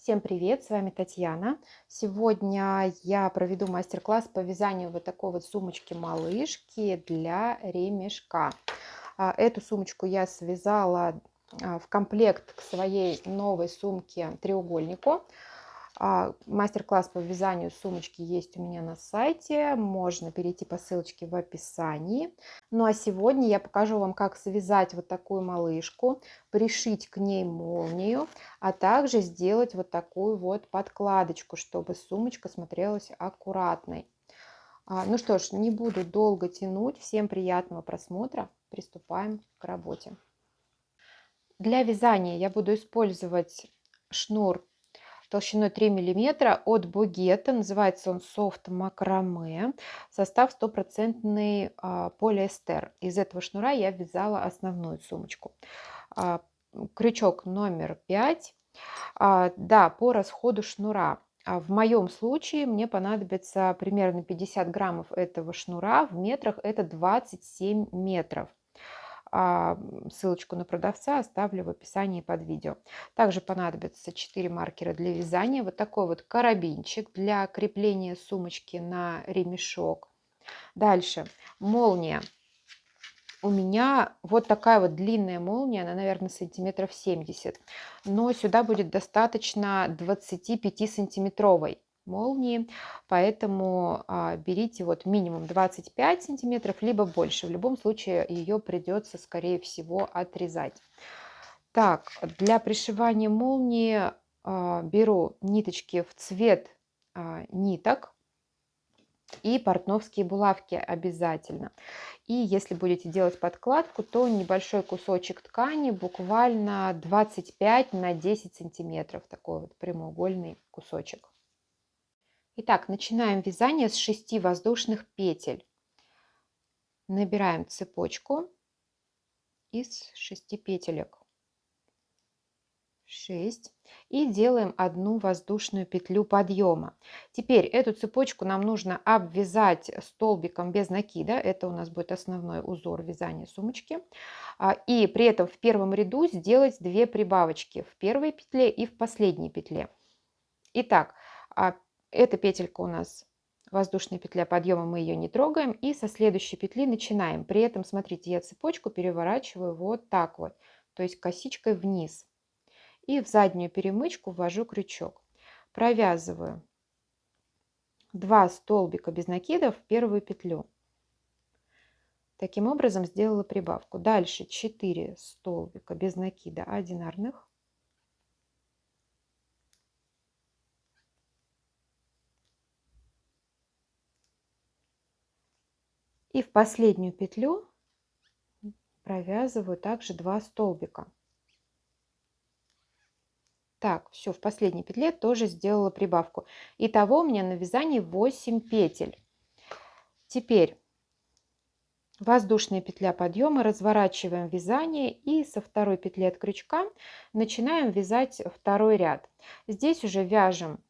Всем привет, с вами Татьяна. Сегодня я проведу мастер-класс по вязанию вот такой вот сумочки-малышки для ремешка. Эту сумочку я связала в комплект к своей новой сумке-треугольнику. Мастер-класс по вязанию сумочки есть у меня на сайте, можно перейти по ссылочке в описании. Ну а сегодня я покажу вам, как связать вот такую малышку, пришить к ней молнию, а также сделать вот такую вот подкладочку, чтобы сумочка смотрелась аккуратной. Ну что ж, не буду долго тянуть, всем приятного просмотра, приступаем к работе. Для вязания я буду использовать шнур толщиной 3 мм от Бугетта. Называется он Soft Macrame. Состав стопроцентный полиэстер. Из этого шнура я вязала основную сумочку. Крючок номер 5. Да, по расходу шнура. В моем случае мне понадобится примерно 50 граммов этого шнура. В метрах это 27 метров. Ссылочку на продавца оставлю в описании под видео. Также понадобится 4 маркера для вязания, вот такой вот карабинчик для крепления сумочки на ремешок. Дальше молния. У меня вот такая вот длинная молния, она, наверное, сантиметров 70, но сюда будет достаточно 25-сантиметровой молнии, поэтому берите вот минимум 25 сантиметров, либо больше. В любом случае ее придется, скорее всего, отрезать. Так, для пришивания молнии беру ниточки в цвет ниток и портновские булавки обязательно. И если будете делать подкладку, то небольшой кусочек ткани, буквально 25 на 10 сантиметров, такой вот прямоугольный кусочек. Итак, начинаем вязание с 6 воздушных петель. Набираем цепочку из 6 петелек. 6. И делаем одну воздушную петлю подъема. Теперь эту цепочку нам нужно обвязать столбиком без накида. Это у нас будет основной узор вязания сумочки. И при этом в первом ряду сделать 2 прибавочки в первой петле и в последней петле. Итак, эта петелька у нас воздушная петля подъема, мы ее не трогаем. И со следующей петли начинаем. При этом, смотрите, я цепочку переворачиваю вот так вот, то есть косичкой вниз. И в заднюю перемычку ввожу крючок. Провязываю 2 столбика без накида в первую петлю. Таким образом сделала прибавку. Дальше 4 столбика без накида одинарных. И в последнюю петлю провязываю также 2 столбика. Так, все, в последней петле тоже сделала прибавку. Итого у меня на вязании 8 петель. Теперь воздушная петля подъема, разворачиваем вязание и со второй петли от крючка начинаем вязать второй ряд. Здесь уже вяжем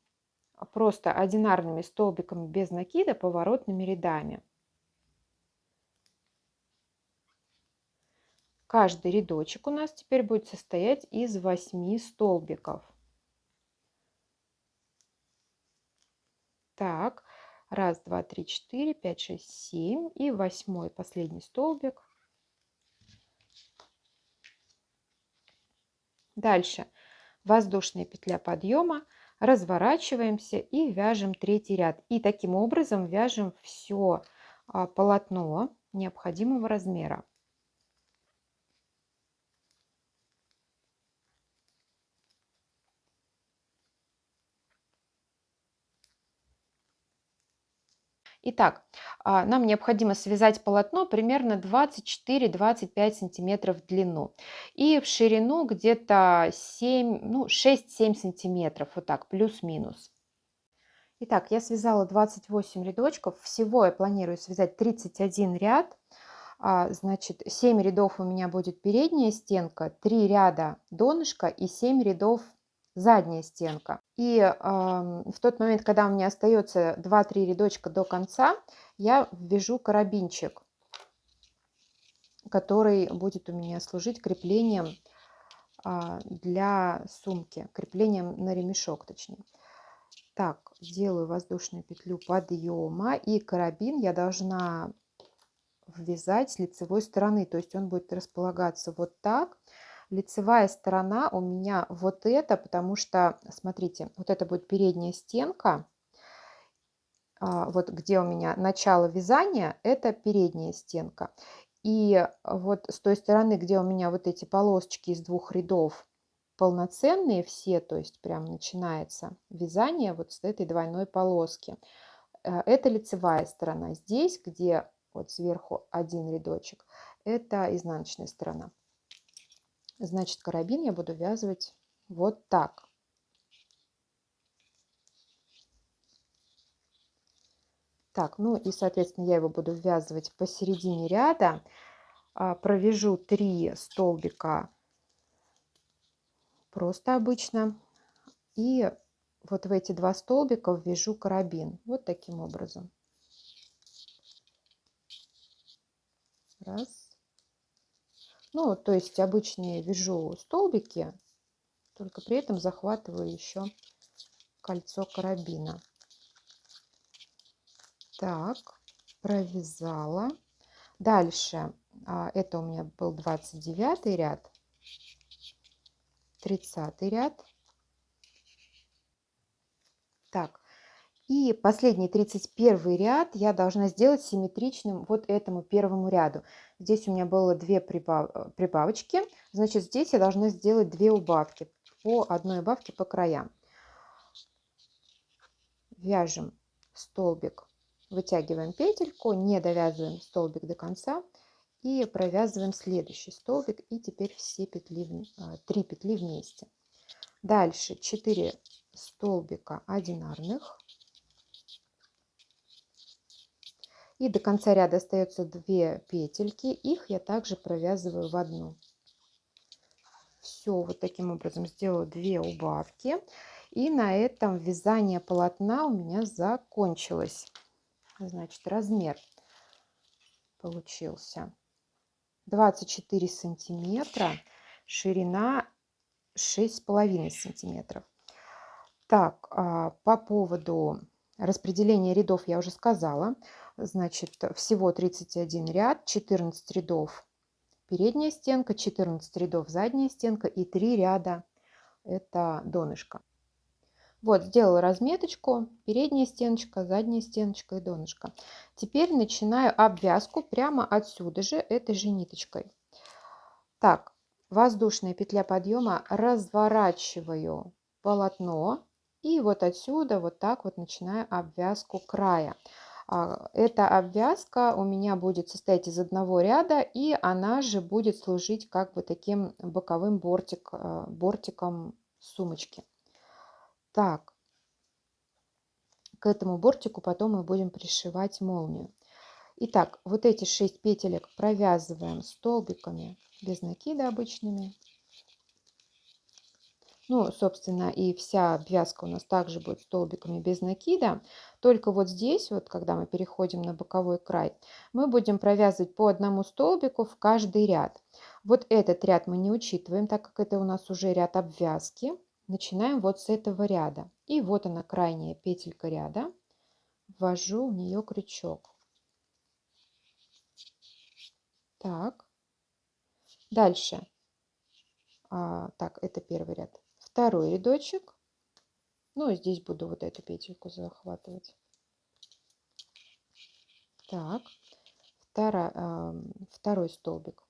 просто одинарными столбиками без накида поворотными рядами. Каждый рядочек у нас теперь будет состоять из 8 столбиков. Так, раз, два, три, четыре, пять, шесть, семь. И 8-й последний столбик. Дальше воздушная петля подъема, разворачиваемся и вяжем третий ряд. И таким образом вяжем все полотно необходимого размера. Итак, нам необходимо связать полотно примерно 24-25 сантиметров в длину и в ширину где-то 6-7 сантиметров, вот так, плюс-минус. Итак, я связала 28 рядочков, всего я планирую связать 31 ряд. Значит, 7 рядов у меня будет передняя стенка, 3 ряда донышко и 7 рядов задняя стенка. И в тот момент, когда у меня остается 2-3 рядочка до конца, я ввяжу карабинчик, который будет у меня служить креплением для сумки, креплением на ремешок, точнее. Так, делаю воздушную петлю подъема, и карабин я должна ввязать с лицевой стороны, то есть он будет располагаться вот так. Лицевая сторона у меня вот это, потому что, смотрите, вот это будет передняя стенка, вот где у меня начало вязания, это передняя стенка. И вот с той стороны, где у меня вот эти полосочки из двух рядов полноценные все, то есть прям начинается вязание вот с этой двойной полоски. Это лицевая сторона. Здесь, где вот сверху один рядочек, это изнаночная сторона. Значит, карабин я буду вязывать вот так. Так, ну и, соответственно, я его буду ввязывать посередине ряда. Провяжу 3 столбика просто обычно. И вот в эти 2 столбика ввяжу карабин. Вот таким образом. Раз. Ну, то есть обычные вяжу столбики, только при этом захватываю еще кольцо карабина. Так, провязала. Дальше, это у меня был 29 ряд, 30 ряд. Так, и последний 31 ряд я должна сделать симметричным вот этому первому ряду. Здесь у меня было 2 прибавочки, значит, здесь я должна сделать 2 убавки, по одной убавке по краям. Вяжем столбик, вытягиваем петельку, не довязываем столбик до конца и провязываем следующий столбик, и теперь все петли, 3 петли вместе. Дальше 4 столбика одинарных, и до конца ряда остается 2 петельки, их я также провязываю в одну. Все, вот таким образом сделаю 2 убавки, и на этом вязание полотна у меня закончилось. Значит, размер получился 24 сантиметра, ширина 6,5 сантиметров. Так, по поводу распределения рядов я уже сказала. Значит, всего 31 ряд, 14 рядов передняя стенка, 14 рядов задняя стенка и 3 ряда это донышко. Вот, сделала разметочку, передняя стеночка, задняя стеночка и донышко. Теперь начинаю обвязку прямо отсюда же, этой же ниточкой. Так, воздушная петля подъема, разворачиваю полотно и вот отсюда вот так вот начинаю обвязку края. Эта обвязка у меня будет состоять из одного ряда, и она же будет служить как бы таким боковым бортиком сумочки. Так, к этому бортику потом мы будем пришивать молнию. Итак, вот эти 6 петелек провязываем столбиками без накида обычными. Ну, собственно, и вся обвязка у нас также будет столбиками без накида. Только вот здесь, вот когда мы переходим на боковой край, мы будем провязывать по одному столбику в каждый ряд. Вот этот ряд мы не учитываем, так как это у нас уже ряд обвязки. Начинаем вот с этого ряда. И вот она, крайняя петелька ряда. Ввожу в нее крючок. Так. Дальше. Так, это первый ряд. Второй рядочек. Ну, и здесь буду вот эту петельку захватывать. Так, второй столбик.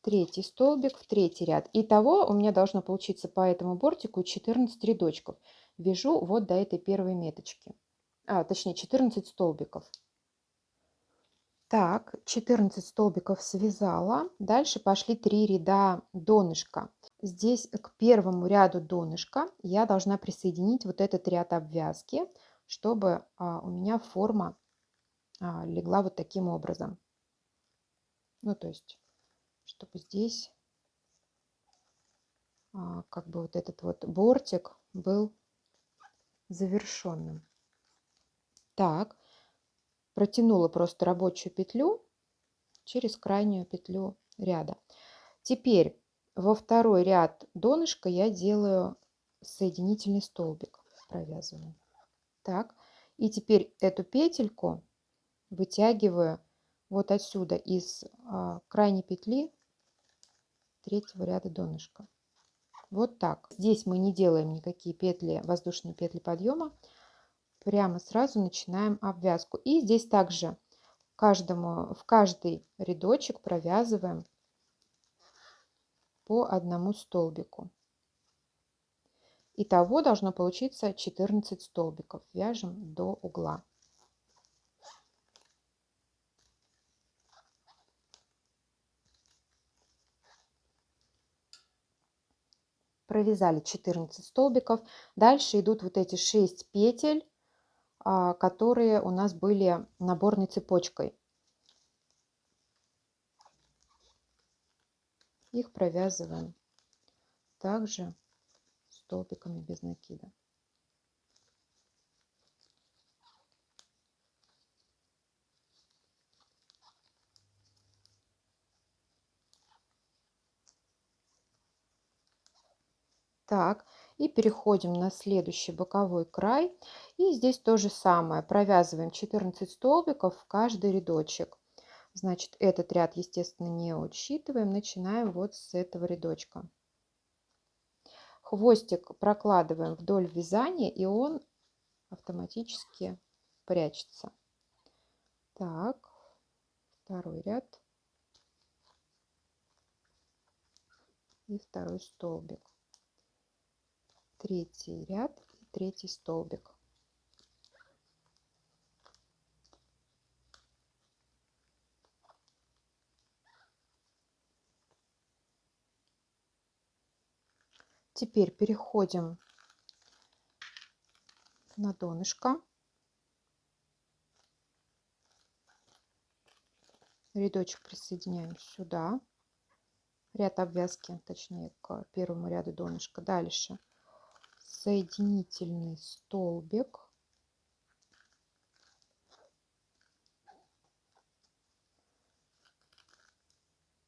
Третий столбик в третий ряд. Итого у меня должно получиться по этому бортику 14 рядочков. Вяжу вот до этой первой меточки. Точнее, 14 столбиков. Так, 14 столбиков связала. Дальше пошли 3 ряда донышка. Здесь к первому ряду донышка я должна присоединить вот этот ряд обвязки, чтобы у меня форма легла вот таким образом. Ну, то есть, чтобы здесь как бы вот этот вот бортик был завершенным. Так, протянула просто рабочую петлю через крайнюю петлю ряда. Теперь во второй ряд донышка я делаю соединительный столбик, провязываю. Так, и теперь эту петельку вытягиваю вот отсюда из крайней петли третьего ряда донышка. Вот так. Здесь мы не делаем никакие петли, воздушные петли подъема. Прямо сразу начинаем обвязку. И здесь также в каждый рядочек провязываем по одному столбику. Итого должно получиться 14 столбиков. Вяжем до угла. Провязали 14 столбиков. Дальше идут вот эти 6 петель, которые у нас были наборной цепочкой. Их провязываем также столбиками без накида. Так, и переходим на следующий боковой край. И здесь то же самое. Провязываем 14 столбиков в каждый рядочек. Значит, этот ряд, естественно, не учитываем. Начинаем вот с этого рядочка. Хвостик прокладываем вдоль вязания, и он автоматически прячется. Так, второй ряд и второй столбик. Третий ряд и третий столбик. Теперь переходим на донышко. Рядочек присоединяем сюда. Ряд обвязки, точнее, к первому ряду донышка. Дальше соединительный столбик.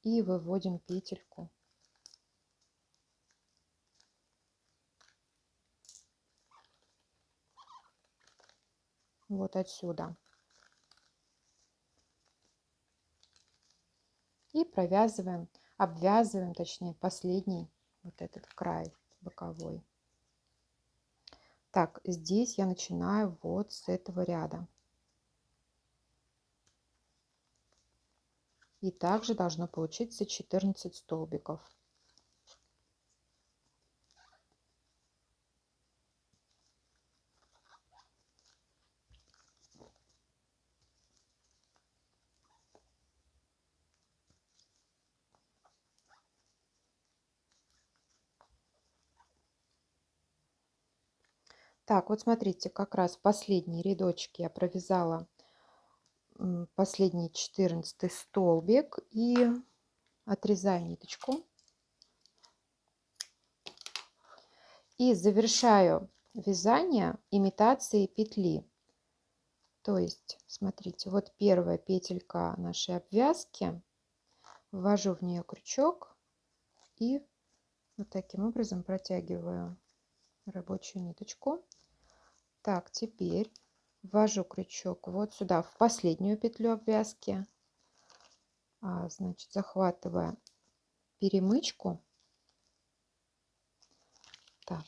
И выводим петельку. Вот отсюда. И провязываем, обвязываем, точнее, последний вот этот край боковой. Так, здесь я начинаю вот с этого ряда. И также должно получиться 14 столбиков. Так, вот смотрите, как раз в последний рядочек я провязала последний 14 столбик и отрезаю ниточку. И завершаю вязание имитацией петли. То есть, смотрите, вот первая петелька нашей обвязки. Ввожу в нее крючок и вот таким образом протягиваю рабочую ниточку. Так, теперь ввожу крючок вот сюда, в последнюю петлю обвязки. Значит, захватывая перемычку. Так,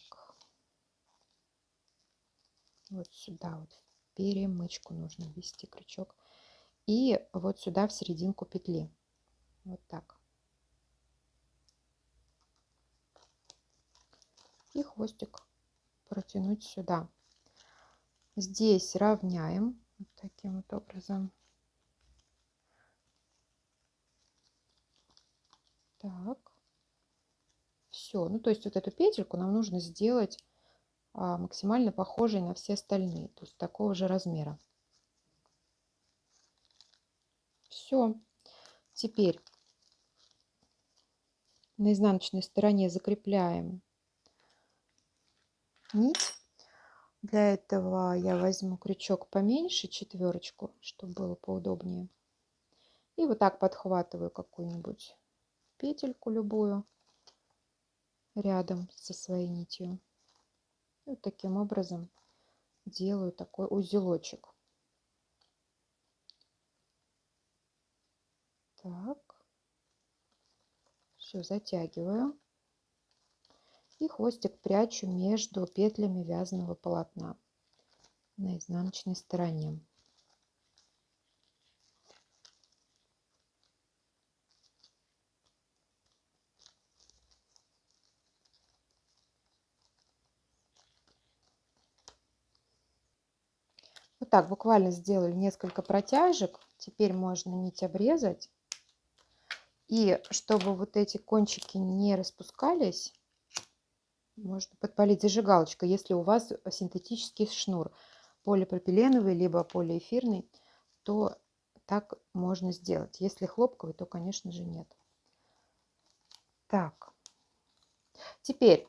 вот сюда вот в перемычку нужно ввести крючок. И вот сюда в серединку петли. Вот так. И хвостик протянуть сюда. Здесь равняем вот таким вот образом. Так. Все. Ну, то есть вот эту петельку нам нужно сделать максимально похожей на все остальные. То есть такого же размера. Все. Теперь на изнаночной стороне закрепляем нить. Для этого я возьму крючок поменьше, четверочку, чтобы было поудобнее. И вот так подхватываю какую-нибудь петельку любую. рядом со своей нитью. И вот таким образом делаю такой узелочек. Так, все затягиваю. И хвостик прячу между петлями вязаного полотна на изнаночной стороне. Вот так буквально сделали несколько протяжек. Теперь можно нить обрезать. И чтобы вот эти кончики не распускались, можно подпалить зажигалочкой, если у вас синтетический шнур, полипропиленовый либо полиэфирный, то так можно сделать. Если хлопковый, то, конечно же, нет. Так, теперь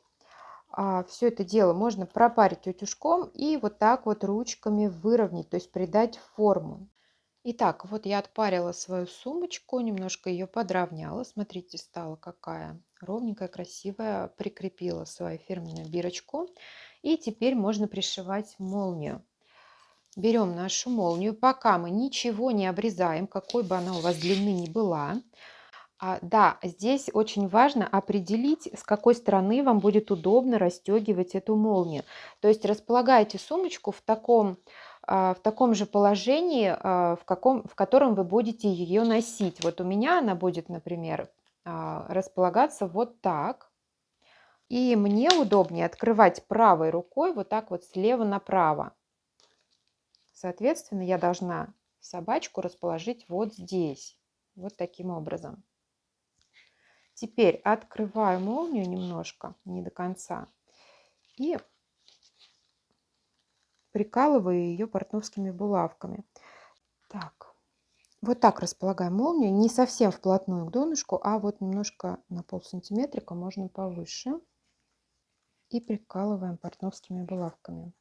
все это дело можно пропарить утюжком и вот так вот ручками выровнять, то есть придать форму. Итак, вот я отпарила свою сумочку, немножко ее подровняла. Смотрите, стала какая ровненькая, красивая. Прикрепила свою фирменную бирочку. И теперь можно пришивать молнию. Берем нашу молнию, пока мы ничего не обрезаем, какой бы она у вас длины ни была. Да, здесь очень важно определить, с какой стороны вам будет удобно расстегивать эту молнию. То есть располагайте сумочку в таком же положении, в котором вы будете ее носить. Вот у меня она будет, например, располагаться вот так. И мне удобнее открывать правой рукой вот так вот слева направо. Соответственно, я должна собачку расположить вот здесь, вот таким образом. Теперь открываю молнию немножко, не до конца, и прикалываю ее портновскими булавками. Так, вот так располагаем молнию, не совсем вплотную к донышку, а вот немножко на полсантиметрика, можно повыше. И прикалываем портновскими булавками.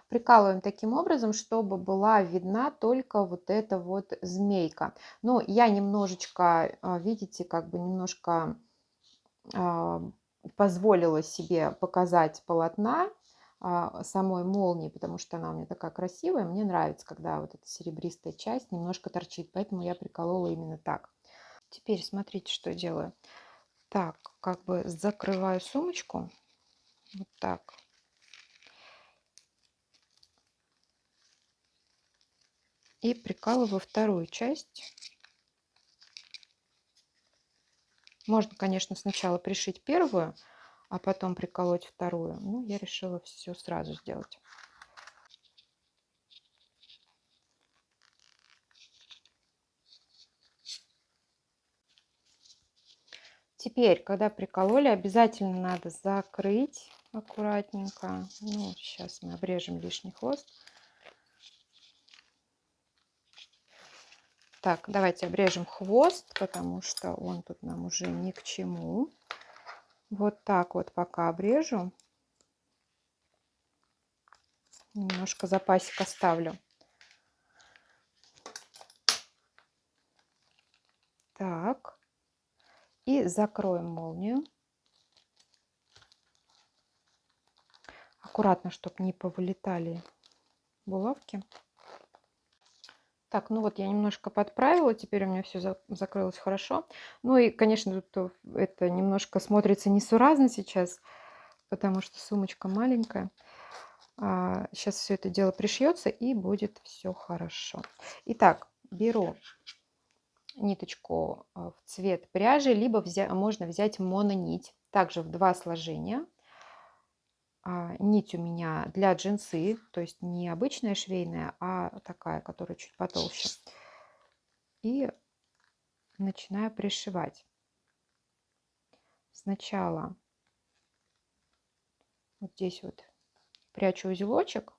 Прикалываем таким образом, чтобы была видна только вот эта вот змейка. Но я немножечко, видите, как бы немножко позволила себе показать полотна самой молнии, потому что она у меня такая красивая. Мне нравится, когда вот эта серебристая часть немножко торчит, поэтому я приколола именно так. Теперь смотрите, что делаю. Так, как бы закрываю сумочку. Вот так. И прикалываю вторую часть. Можно, конечно, сначала пришить первую, а потом приколоть вторую. Но я решила все сразу сделать. Теперь, когда прикололи, обязательно надо закрыть аккуратненько. Ну, сейчас мы обрежем лишний хвост. Так, давайте обрежем хвост, потому что он тут нам уже ни к чему. Вот так вот пока обрежу. Немножко запасик оставлю. Так. И закроем молнию. Аккуратно, чтобы не повылетали булавки. Так, ну вот я немножко подправила, теперь у меня все закрылось хорошо. Ну и, конечно, тут это немножко смотрится несуразно сейчас, потому что сумочка маленькая. Сейчас все это дело пришьется и будет все хорошо. Итак, беру ниточку в цвет пряжи, либо можно взять мононить, также в 2 сложения. Нить у меня для джинсы, то есть не обычная швейная, а такая, которая чуть потолще. И начинаю пришивать. Сначала вот здесь вот прячу узелочек.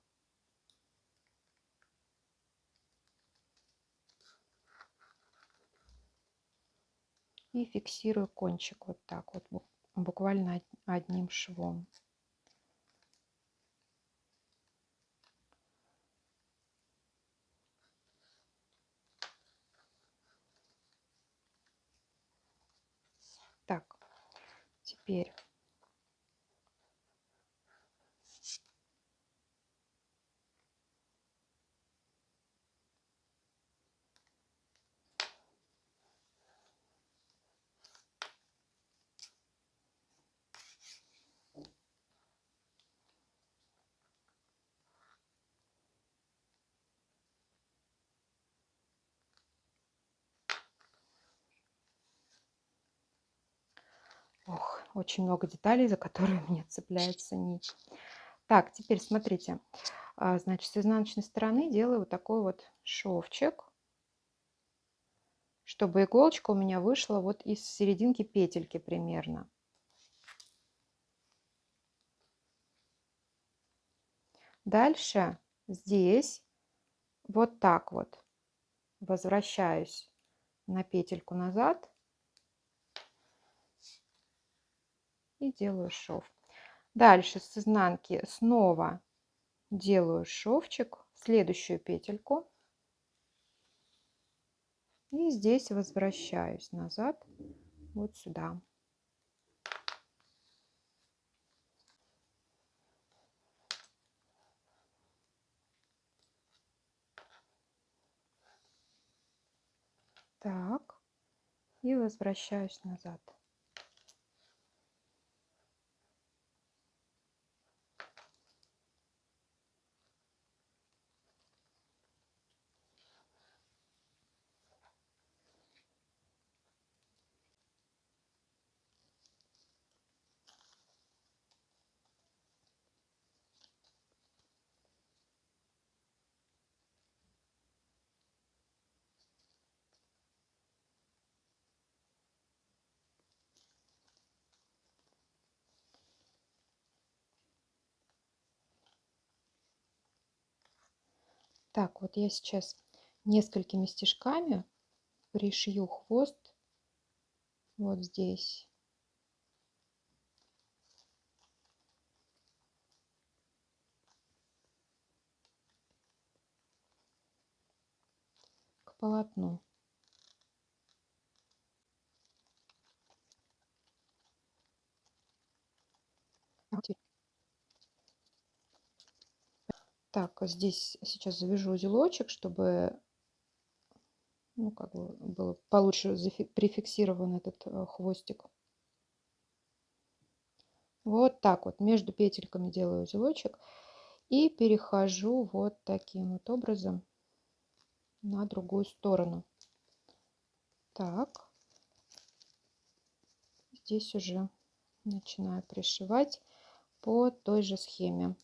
И фиксирую кончик вот так вот, буквально одним швом. Теперь ох, очень много деталей, за которые у меня цепляется нить. Так, теперь смотрите. Значит, с изнаночной стороны делаю вот такой вот шовчик, чтобы иголочка у меня вышла вот из серединки петельки примерно. Дальше здесь вот так вот возвращаюсь на петельку назад и делаю шов. Дальше с изнанки снова делаю шовчик в следующую петельку и здесь возвращаюсь назад вот сюда. Так, и возвращаюсь назад. Так, вот я сейчас несколькими стежками пришью хвост вот здесь. К полотну. Так, здесь сейчас завяжу узелочек, чтобы, ну, как бы было получше прификсирован этот хвостик. Вот так вот между петельками делаю узелочек и перехожу вот таким вот образом на другую сторону. Так, здесь уже начинаю пришивать по той же схеме.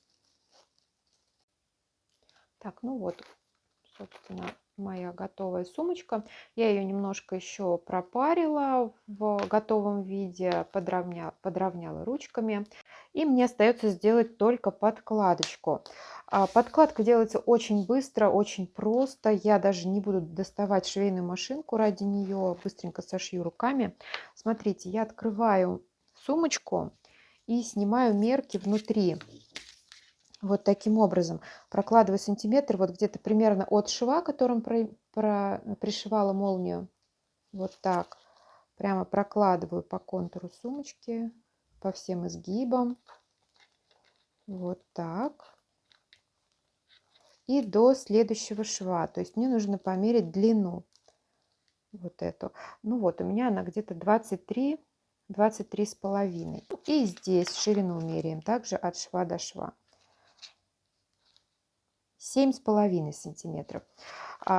Так, ну вот, собственно, моя готовая сумочка. Я ее немножко еще пропарила в готовом виде, подровняла ручками. И мне остается сделать только подкладочку. Подкладка делается очень быстро, очень просто. Я даже не буду доставать швейную машинку ради нее. Быстренько сошью руками. Смотрите, я открываю сумочку и снимаю мерки внутри. Вот таким образом прокладываю сантиметр, вот где-то примерно от шва, которым пришивала молнию. Вот так. Прямо прокладываю по контуру сумочки, по всем изгибам. Вот так. И до следующего шва. То есть мне нужно померить длину. Вот эту. Ну вот, у меня она где-то 23 с половиной. И здесь ширину меряем также от шва до шва. 7,5 сантиметров.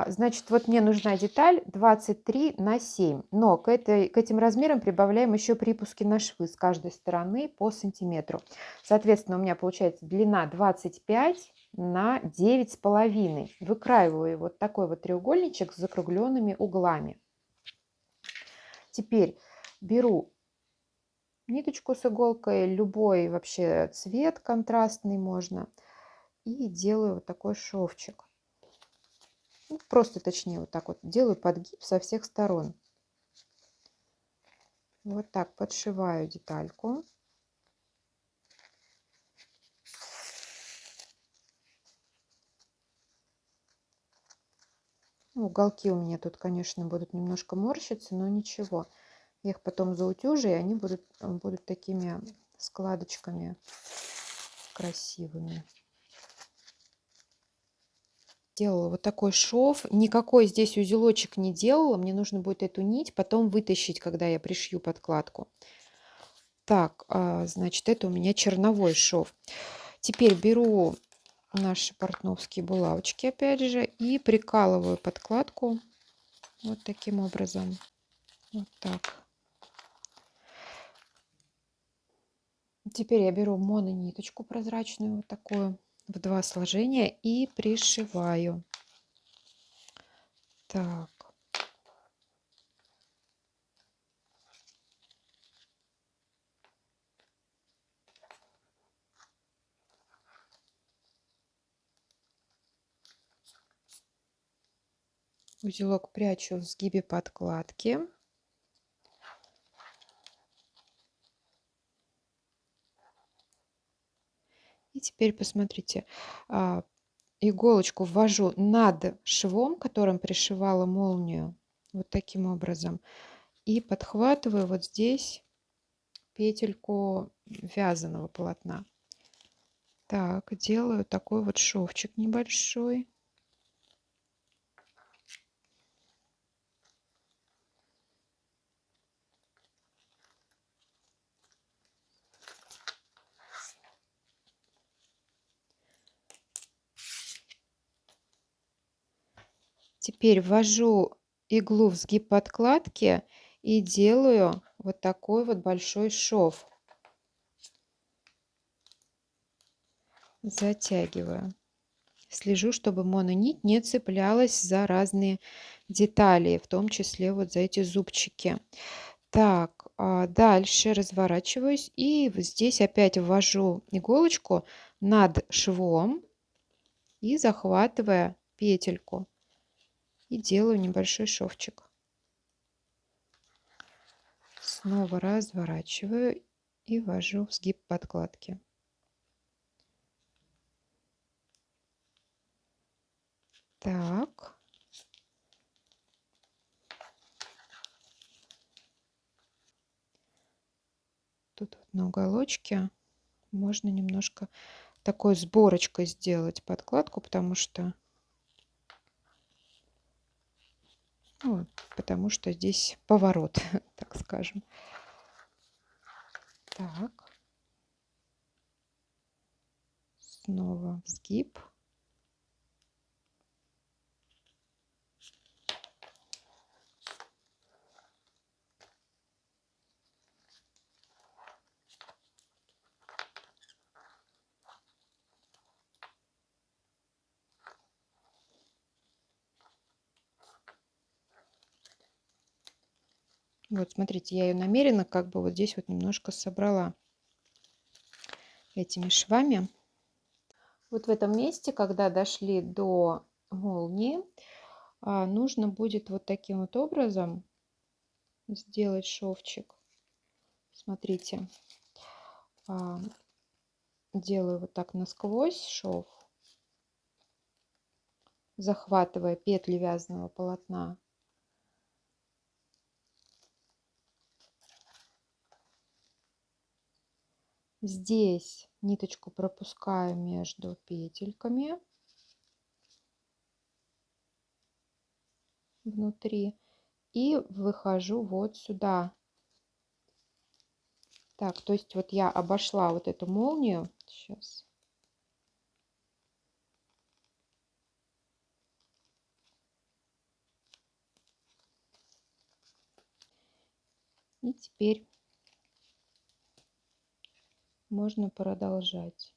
Значит, вот мне нужна деталь 23 на 7. Но к этим размерам прибавляем еще припуски на швы с каждой стороны по сантиметру. Соответственно, у меня получается длина 25 на 9,5. Выкраиваю вот такой вот треугольничек с закругленными углами. Теперь беру ниточку с иголкой, любой вообще цвет контрастный можно. И делаю вот такой шовчик. Ну, просто, точнее, вот так вот делаю подгиб со всех сторон. Вот так подшиваю детальку. Ну, уголки у меня тут, конечно, будут немножко морщиться, но ничего. Я их потом заутюжу, и они будут такими складочками красивыми. Делала вот такой шов. Никакой здесь узелочек не делала. Мне нужно будет эту нить потом вытащить, когда я пришью подкладку. Так, значит, это у меня черновой шов. Теперь беру наши портновские булавочки, опять же, и прикалываю подкладку вот таким образом. Вот так. Теперь я беру монониточку прозрачную, вот такую, в 2 сложения, и пришиваю. Так. Узелок прячу в сгибе подкладки. И теперь посмотрите, иголочку ввожу над швом, которым пришивала молнию, вот таким образом, и подхватываю вот здесь петельку вязаного полотна. Так, делаю такой вот шовчик небольшой. Теперь ввожу иглу в сгиб подкладки и делаю вот такой вот большой шов. Затягиваю. Слежу, чтобы мононить не цеплялась за разные детали, в том числе вот за эти зубчики. Так, дальше разворачиваюсь и здесь опять ввожу иголочку над швом и захватывая петельку. И делаю небольшой шовчик. Снова разворачиваю и ввожу в сгиб подкладки. Так. Тут вот на уголочке можно немножко такой сборочкой сделать подкладку, потому что, ну, потому что здесь поворот, так скажем. Так. Снова в сгиб. Вот, смотрите, я ее намеренно как бы вот здесь вот немножко собрала этими швами. Вот в этом месте, когда дошли до молнии, нужно будет вот таким вот образом сделать шовчик. Смотрите, делаю вот так насквозь шов, захватывая петли вязаного полотна. Здесь ниточку пропускаю между петельками внутри и выхожу вот сюда. Так, то есть вот я обошла вот эту молнию. Сейчас. И теперь можно продолжать.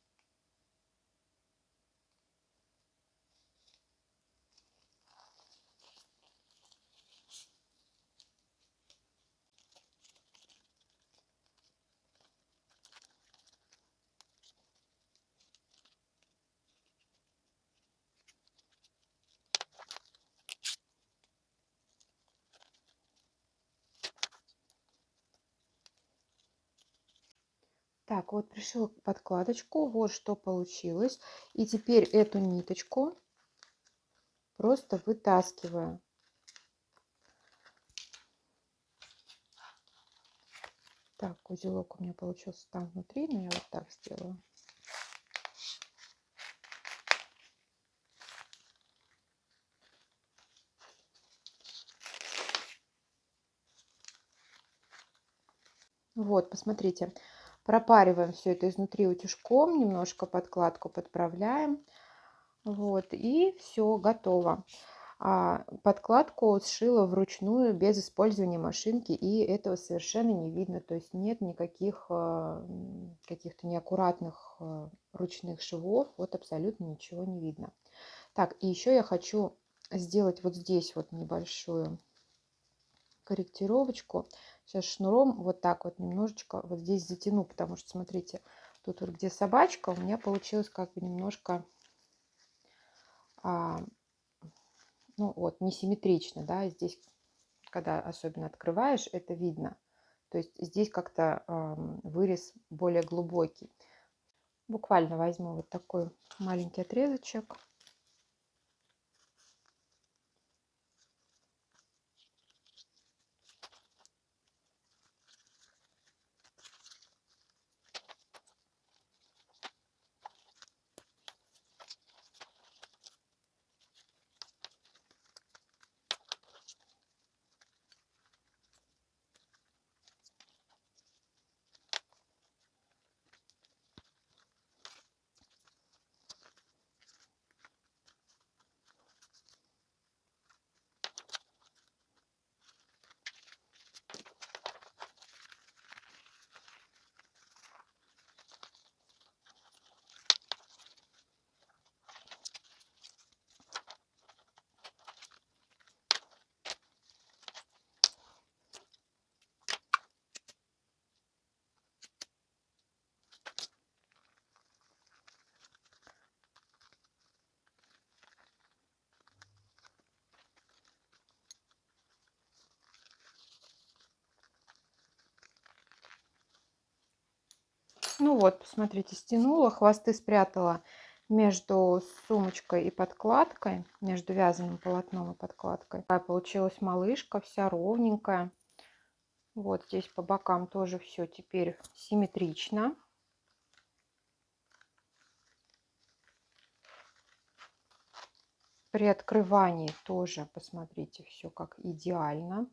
Так, вот пришила подкладочку, вот что получилось. И теперь эту ниточку просто вытаскиваю. Так, узелок у меня получился там внутри, но я вот так сделаю. Вот, посмотрите, пропариваем все это изнутри утюжком, немножко подкладку подправляем. Вот, и все, готово. Подкладку сшила вручную без использования машинки, и этого совершенно не видно. То есть нет никаких каких-то неаккуратных ручных швов, вот абсолютно ничего не видно. Так, и еще я хочу сделать вот здесь вот небольшую корректировочку. Сейчас шнуром вот так вот немножечко вот здесь затяну, потому что, смотрите, тут вот где собачка, у меня получилось как бы немножко, ну вот, несимметрично, да, здесь, когда особенно открываешь, это видно. То есть здесь как-то вырез более глубокий. Буквально возьму вот такой маленький отрезочек. Ну вот, посмотрите, стянула, хвосты спрятала между сумочкой и подкладкой, между вязаным полотном и подкладкой. Такая получилась малышка, вся ровненькая. Вот здесь по бокам тоже все теперь симметрично. При открывании тоже, посмотрите, все как идеально.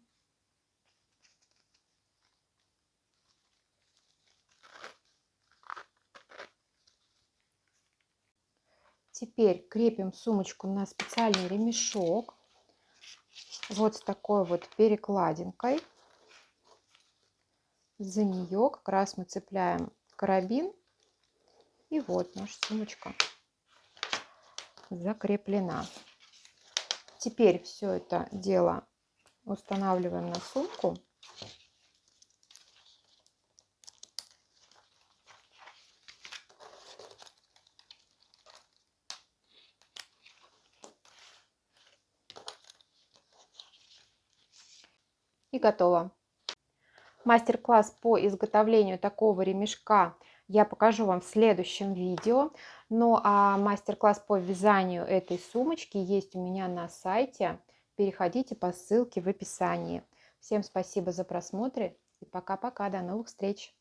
Теперь крепим сумочку на специальный ремешок. Вот с такой вот перекладинкой. За нее как раз мы цепляем карабин. И вот наша сумочка закреплена. Теперь все это дело устанавливаем на сумку. И готово. Мастер-класс по изготовлению такого ремешка я покажу вам в следующем видео. Ну а мастер-класс по вязанию этой сумочки есть у меня на сайте. Переходите по ссылке в описании. Всем спасибо за просмотр и пока-пока, до новых встреч!